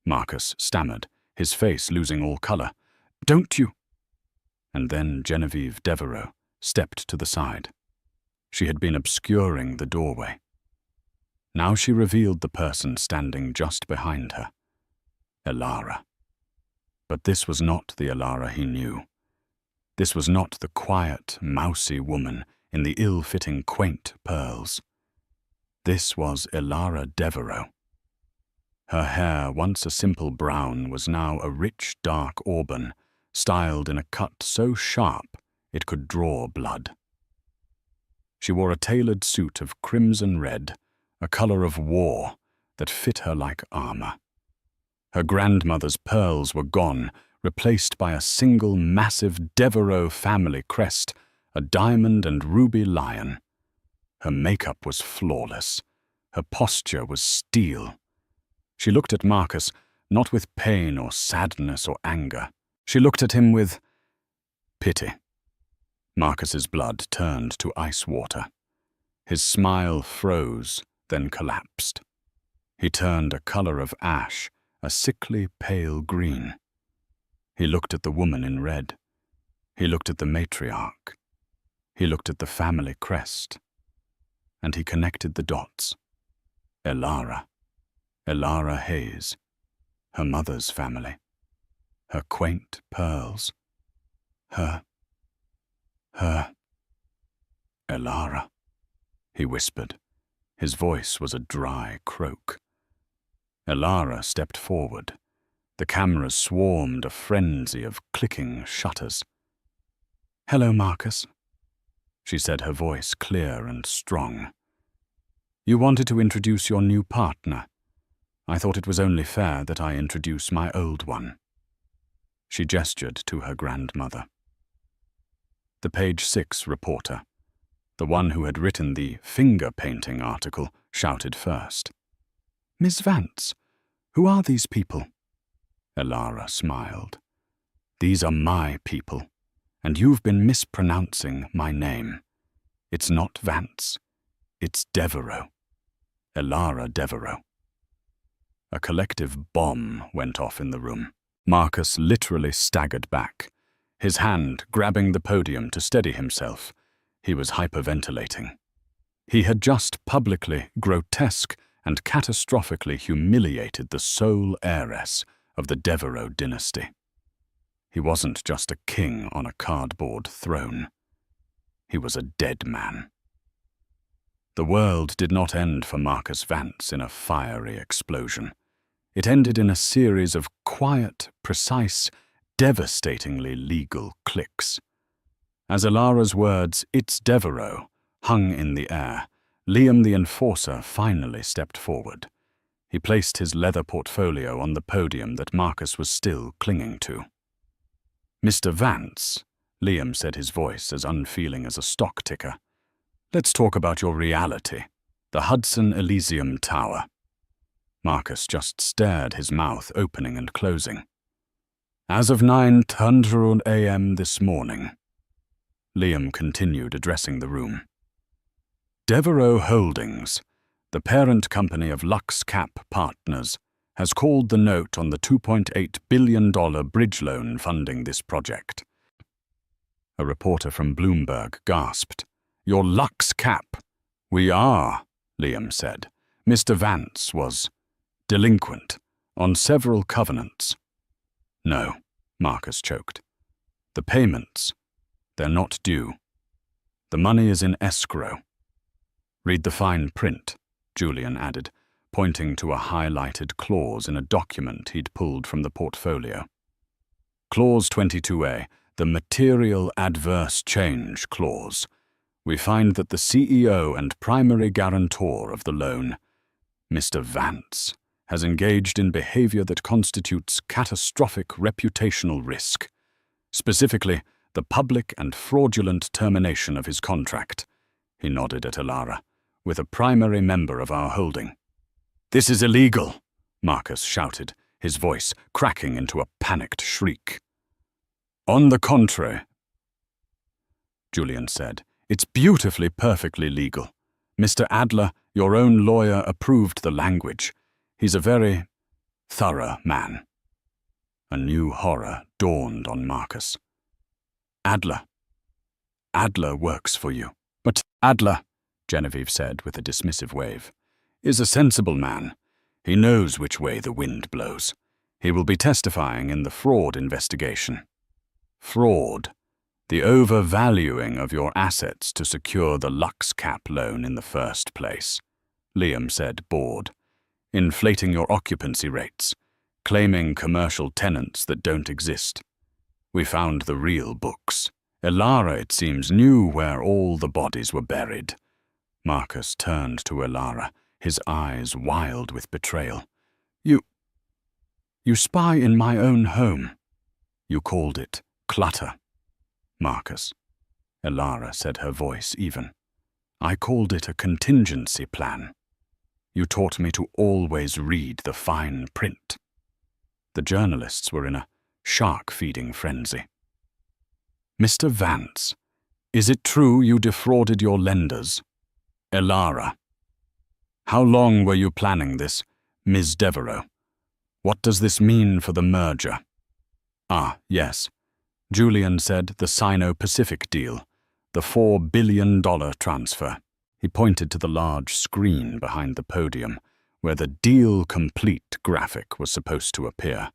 Marcus stammered, his face losing all color. "Don't you—" And then Genevieve Devereux stepped to the side. She had been obscuring the doorway. Now she revealed the person standing just behind her. Elara. But this was not the Elara he knew. This was not the quiet, mousy woman in the ill-fitting quaint pearls. This was Elara Devereux. Her hair, once a simple brown, was now a rich dark auburn, styled in a cut so sharp it could draw blood. She wore a tailored suit of crimson red, a color of war that fit her like armor. Her grandmother's pearls were gone, replaced by a single massive Devereux family crest, a diamond and ruby lion. Her makeup was flawless. Her posture was steel. She looked at Marcus, not with pain or sadness or anger. She looked at him with pity. Marcus's blood turned to ice water. His smile froze, then collapsed. He turned a color of ash, a sickly pale green. He looked at the woman in red. He looked at the matriarch. He looked at the family crest. And he connected the dots. Elara Hayes, her mother's family, her quaint pearls, her Elara, he whispered. His voice was a dry croak. Elara stepped forward. The cameras swarmed a frenzy of clicking shutters. "Hello, Marcus," she said, her voice clear and strong. "You wanted to introduce your new partner. I thought it was only fair that I introduce my old one." She gestured to her grandmother. The Page 6 reporter, the one who had written the finger-painting article, shouted first. "Miss Vance, who are these people?" Elara smiled. "These are my people, and you've been mispronouncing my name. It's not Vance. It's Devereux. Elara Devereux." A collective bomb went off in the room. Marcus literally staggered back, his hand grabbing the podium to steady himself. He was hyperventilating. He had just publicly, grotesque, and catastrophically humiliated the sole heiress of the Devereux dynasty. He wasn't just a king on a cardboard throne. He was a dead man. The world did not end for Marcus Vance in a fiery explosion. It ended in a series of quiet, precise, devastatingly legal clicks. As Elara's words, "It's Devereux," hung in the air, Liam the Enforcer finally stepped forward. He placed his leather portfolio on the podium that Marcus was still clinging to. "Mr. Vance," Liam said, his voice as unfeeling as a stock ticker, "let's talk about your reality, the Hudson Elysium Tower." Marcus just stared, his mouth opening and closing. "As of 9:00 a.m. this morning," Liam continued, addressing the room, "Devereux Holdings, the parent company of Lux Cap Partners, has called the note on the $2.8 billion bridge loan funding this project." A reporter from Bloomberg gasped. "Your Lux Cap?" "We are," Liam said. "Mr. Vance was delinquent, on several covenants. No, Marcus choked. The payments, they're not due. The money is in escrow. Read the fine print, Julian added, pointing to a highlighted clause in a document he'd pulled from the portfolio. Clause 22A, the Material Adverse Change Clause. We find that the CEO and primary guarantor of the loan, Mr. Vance, has engaged in behavior that constitutes catastrophic reputational risk, specifically the public and fraudulent termination of his contract, he nodded at Elara, with a primary member of our holding. This is illegal, Marcus shouted, his voice cracking into a panicked shriek. On the contrary, Julian said, it's beautifully, perfectly legal. Mr. Adler, your own lawyer, approved the language. He's a very thorough man. A new horror dawned on Marcus. Adler works for you. But Adler, Genevieve said with a dismissive wave, is a sensible man. He knows which way the wind blows. He will be testifying in the fraud investigation. Fraud. The overvaluing of your assets to secure the LuxCap loan in the first place, Liam said, bored. Inflating your occupancy rates, claiming commercial tenants that don't exist. We found the real books. Elara, it seems, knew where all the bodies were buried. Marcus turned to Elara, his eyes wild with betrayal. You spy in my own home. You called it clutter. Marcus, Elara said, her voice even. I called it a contingency plan. You taught me to always read the fine print. The journalists were in a shark-feeding frenzy. Mr. Vance, is it true you defrauded your lenders? Elara. How long were you planning this, Ms. Devereaux? What does this mean for the merger? Ah, yes. Julian said the Sino-Pacific deal, the $4 billion transfer. He pointed to the large screen behind the podium, where the deal complete graphic was supposed to appear.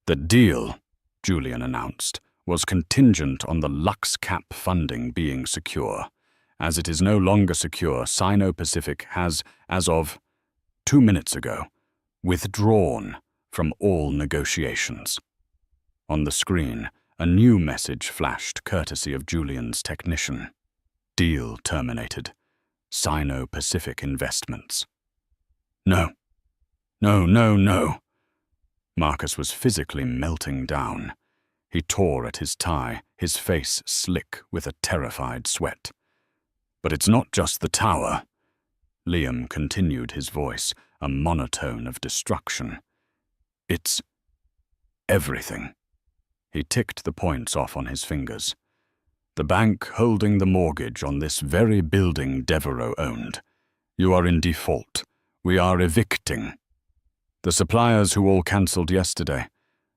The deal, Julian announced, was contingent on the LuxCap funding being secure. As it is no longer secure, Sino-Pacific has, as of 2 minutes ago, withdrawn from all negotiations. On the screen, a new message flashed courtesy of Julian's technician. Deal terminated. Sino-Pacific Investments. No. Marcus was physically melting down. He tore at his tie, his face slick with a terrified sweat. But it's not just the tower. Liam continued, his voice a monotone of destruction. It's everything. He ticked the points off on his fingers. The bank holding the mortgage on this very building Devereaux owned. You are in default. We are evicting. The suppliers who all cancelled yesterday.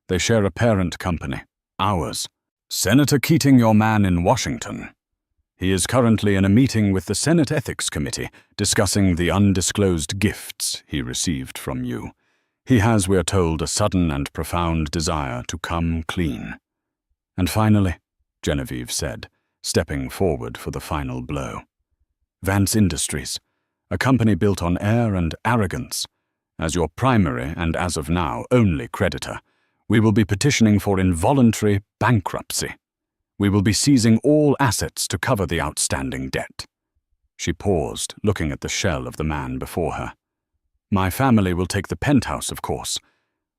They share a parent company, ours. Senator Keating, your man in Washington. He is currently in a meeting with the Senate Ethics Committee discussing the undisclosed gifts he received from you. He has, we are told, a sudden and profound desire to come clean. And finally, Genevieve said, stepping forward for the final blow. Vance Industries, a company built on air and arrogance. As your primary and, as of now, only creditor, we will be petitioning for involuntary bankruptcy. We will be seizing all assets to cover the outstanding debt. She paused, looking at the shell of the man before her. My family will take the penthouse, of course.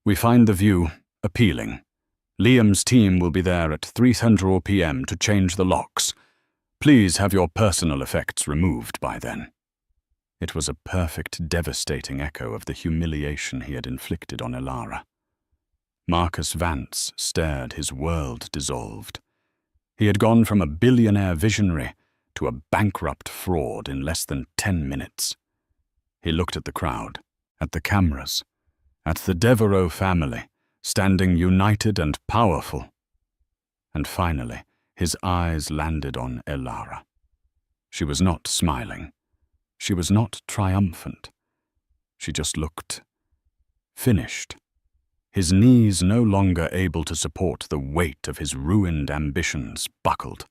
We find the view appealing. Liam's team will be there at 3:00 p.m. to change the locks. Please have your personal effects removed by then. It was a perfect, devastating echo of the humiliation he had inflicted on Elara. Marcus Vance stared, his world dissolved. He had gone from a billionaire visionary to a bankrupt fraud in less than 10 minutes. He looked at the crowd, at the cameras, at the Devereaux family, standing united and powerful. And finally, his eyes landed on Elara. She was not smiling. She was not triumphant. She just looked finished. His knees, no longer able to support the weight of his ruined ambitions, buckled.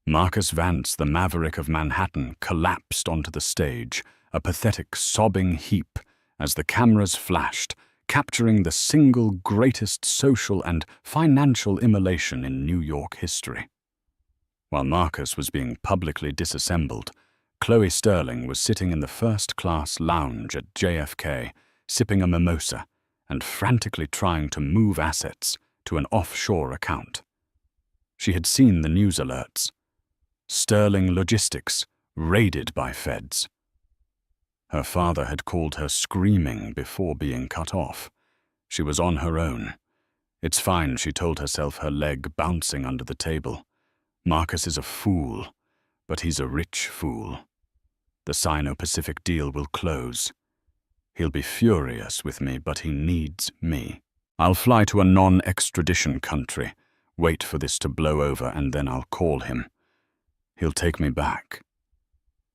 Marcus Vance, the maverick of Manhattan, collapsed onto the stage, a pathetic, sobbing heap, as the cameras flashed, capturing the single greatest social and financial immolation in New York history. While Marcus was being publicly disassembled, Chloe Sterling was sitting in the first-class lounge at JFK, sipping a mimosa and frantically trying to move assets to an offshore account. She had seen the news alerts. Sterling Logistics raided by feds. Her father had called her screaming before being cut off. She was on her own. It's fine, she told herself, her leg bouncing under the table. Marcus is a fool, but he's a rich fool. The Sino-Pacific deal will close. He'll be furious with me, but he needs me. I'll fly to a non-extradition country, wait for this to blow over, and then I'll call him. He'll take me back.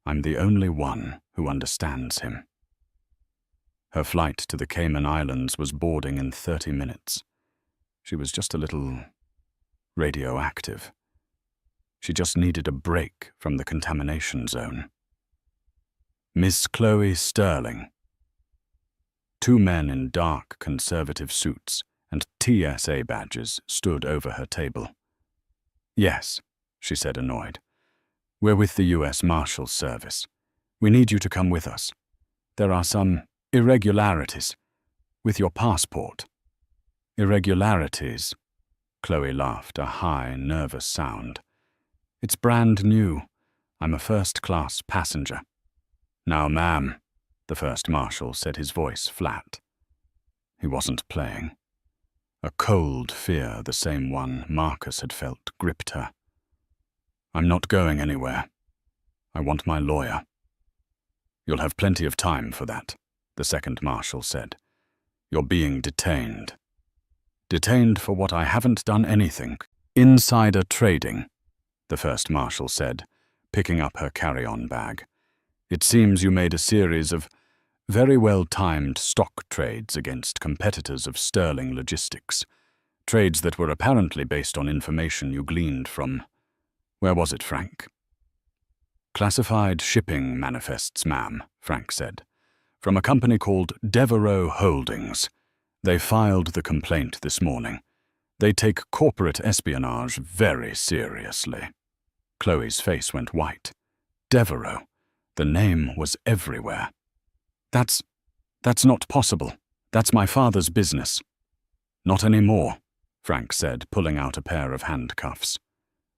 I'm the only one who understands him. Her flight to the Cayman Islands was boarding in 30 minutes. She was just a little radioactive. She just needed a break from the contamination zone. Miss Chloe Sterling. Two men in dark conservative suits and TSA badges stood over her table. Yes, she said, annoyed. We're with the U.S. Marshals Service. We need you to come with us. There are some irregularities with your passport. Irregularities? Chloe laughed, a high, nervous sound. It's brand new. I'm a first-class passenger. Now, ma'am, the first marshal said, his voice flat. He wasn't playing. A cold fear, the same one Marcus had felt, gripped her. I'm not going anywhere. I want my lawyer. You'll have plenty of time for that, the second marshal said. You're being detained. Detained for what? I haven't done anything. Insider trading, the first marshal said, picking up her carry-on bag. It seems you made a series of very well-timed stock trades against competitors of Sterling Logistics, trades that were apparently based on information you gleaned from, where was it, Frank? Classified shipping manifests, ma'am, Frank said, from a company called Devereaux Holdings. They filed the complaint this morning. They take corporate espionage very seriously. Chloe's face went white. Devereaux. The name was everywhere. That's not possible. That's my father's business. Not anymore, Frank said, pulling out a pair of handcuffs.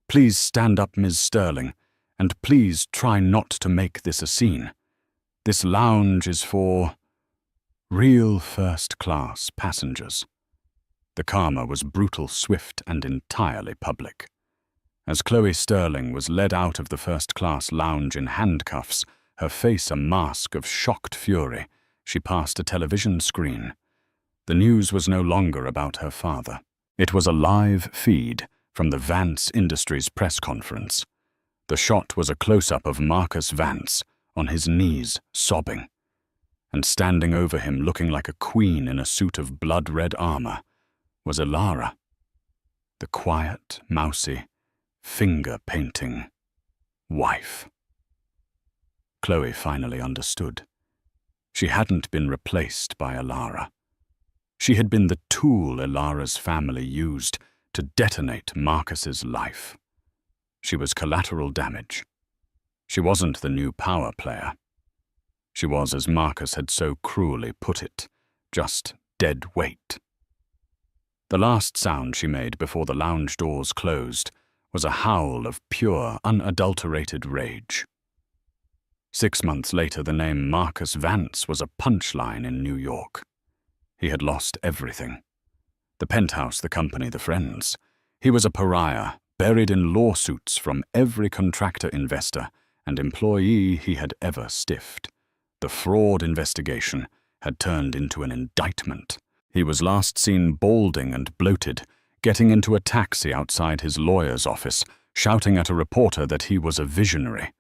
Please stand up, Ms. Sterling, and please try not to make this a scene. This lounge is for real first-class passengers. The karma was brutal, swift, and entirely public. As Chloe Sterling was led out of the first-class lounge in handcuffs, her face a mask of shocked fury, she passed a television screen. The news was no longer about her father. It was a live feed from the Vance Industries press conference. The shot was a close-up of Marcus Vance, on his knees, sobbing. And standing over him, looking like a queen in a suit of blood-red armor, was Elara, the quiet, mousy, finger-painting wife. Chloe finally understood. She hadn't been replaced by Elara. She had been the tool Elara's family used to detonate Marcus's life. She was collateral damage. She wasn't the new power player. She was, as Marcus had so cruelly put it, just dead weight. The last sound she made before the lounge doors closed was a howl of pure, unadulterated rage. 6 months later, the name Marcus Vance was a punchline in New York. He had lost everything. The penthouse, the company, the friends. He was a pariah, buried in lawsuits from every contractor, investor, and employee he had ever stiffed. The fraud investigation had turned into an indictment. He was last seen balding and bloated, getting into a taxi outside his lawyer's office, shouting at a reporter that he was a visionary.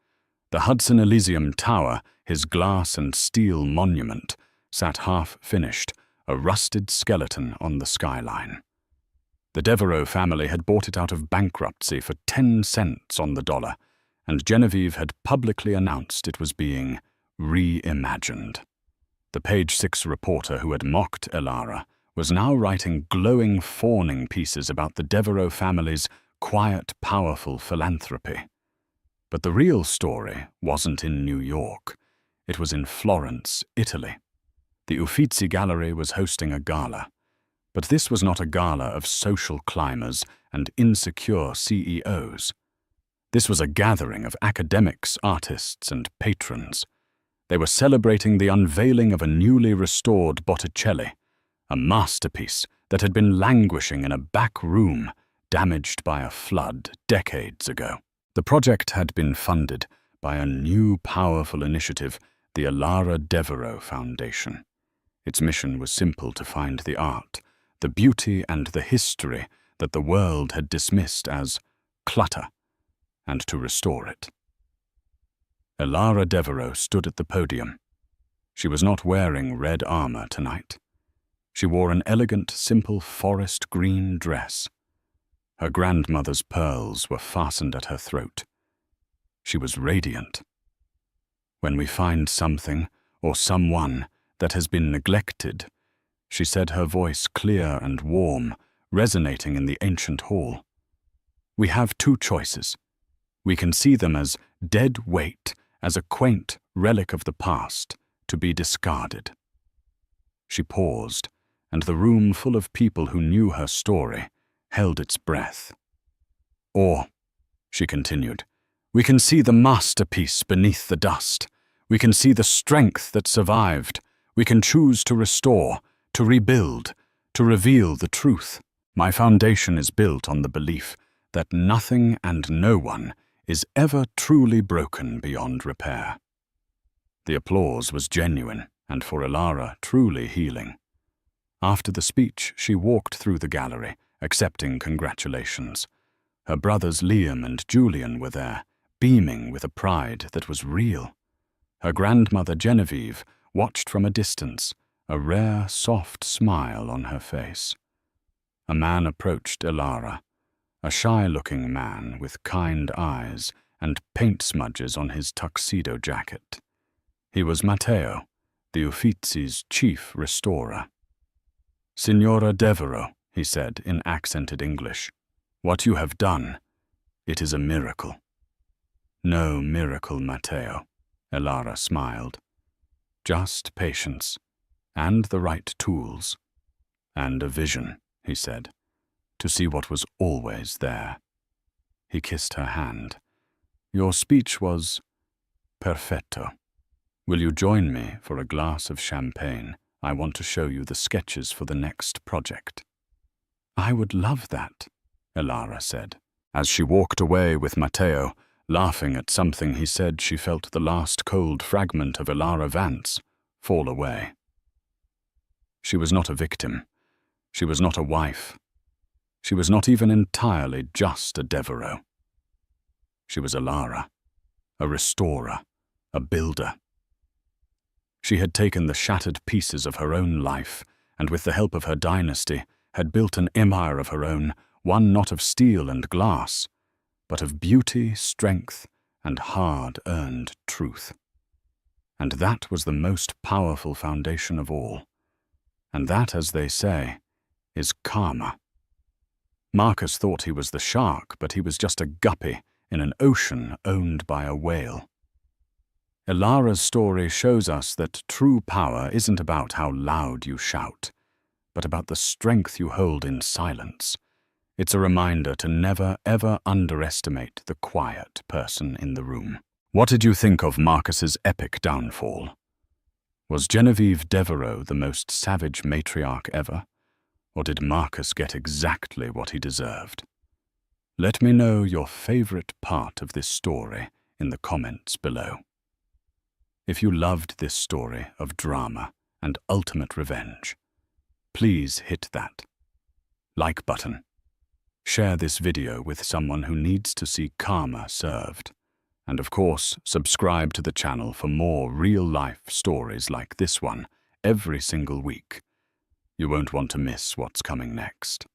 The Hudson Elysium Tower, his glass and steel monument, sat half-finished, a rusted skeleton on the skyline. The Devereux family had bought it out of bankruptcy for 10 cents on the dollar, and Genevieve had publicly announced it was being reimagined. The Page 6 reporter who had mocked Elara was now writing glowing, fawning pieces about the Devereux family's quiet, powerful philanthropy. But the real story wasn't in New York. It was in Florence, Italy. The Uffizi Gallery was hosting a gala. But this was not a gala of social climbers and insecure CEOs. This was a gathering of academics, artists, and patrons. They were celebrating the unveiling of a newly restored Botticelli, a masterpiece that had been languishing in a back room damaged by a flood decades ago. The project had been funded by a new powerful initiative, the Elara Devereux Foundation. Its mission was simple: to find the art, the beauty, and the history that the world had dismissed as clutter, and to restore it. Elara Devereux stood at the podium. She was not wearing red armor tonight. She wore an elegant, simple forest green dress. Her grandmother's pearls were fastened at her throat. She was radiant. When we find something or someone that has been neglected, she said, her voice clear and warm, resonating in the ancient hall, we have two choices. We can see them as dead weight, as a quaint relic of the past, to be discarded. She paused, and the room full of people who knew her story held its breath. Or, she continued, we can see the masterpiece beneath the dust. We can see the strength that survived. We can choose to restore, to rebuild, to reveal the truth. My foundation is built on the belief that nothing and no one is ever truly broken beyond repair. The applause was genuine, and for Elara, truly healing. After the speech, she walked through the gallery, accepting congratulations. Her brothers Liam and Julian were there, beaming with a pride that was real. Her grandmother Genevieve watched from a distance, a rare, soft smile on her face. A man approached Elara, a shy-looking man with kind eyes and paint smudges on his tuxedo jacket. He was Matteo, the Uffizi's chief restorer. Signora Devereux, he said in accented English, what you have done, it is a miracle. No miracle, Matteo, Elara smiled. Just patience, and the right tools, and a vision, he said, to see what was always there. He kissed her hand. Your speech was perfetto. Will you join me for a glass of champagne? I want to show you the sketches for the next project. I would love that, Elara said. As she walked away with Matteo, laughing at something he said, she felt the last cold fragment of Elara Vance fall away. She was not a victim. She was not a wife. She was not even entirely just a Devereux. She was Elara, a restorer, a builder. She had taken the shattered pieces of her own life, and with the help of her dynasty, had built an empire of her own, one not of steel and glass, but of beauty, strength, and hard-earned truth. And that was the most powerful foundation of all. And that, as they say, is karma. Marcus thought he was the shark, but he was just a guppy in an ocean owned by a whale. Elara's story shows us that true power isn't about how loud you shout, but about the strength you hold in silence. It's a reminder to never, ever underestimate the quiet person in the room. What did you think of Marcus's epic downfall? Was Genevieve Devereux the most savage matriarch ever? Or did Marcus get exactly what he deserved? Let me know your favorite part of this story in the comments below. If you loved this story of drama and ultimate revenge, please hit that like button. Share this video with someone who needs to see karma served. And of course, subscribe to the channel for more real-life stories like this one every single week. You won't want to miss what's coming next.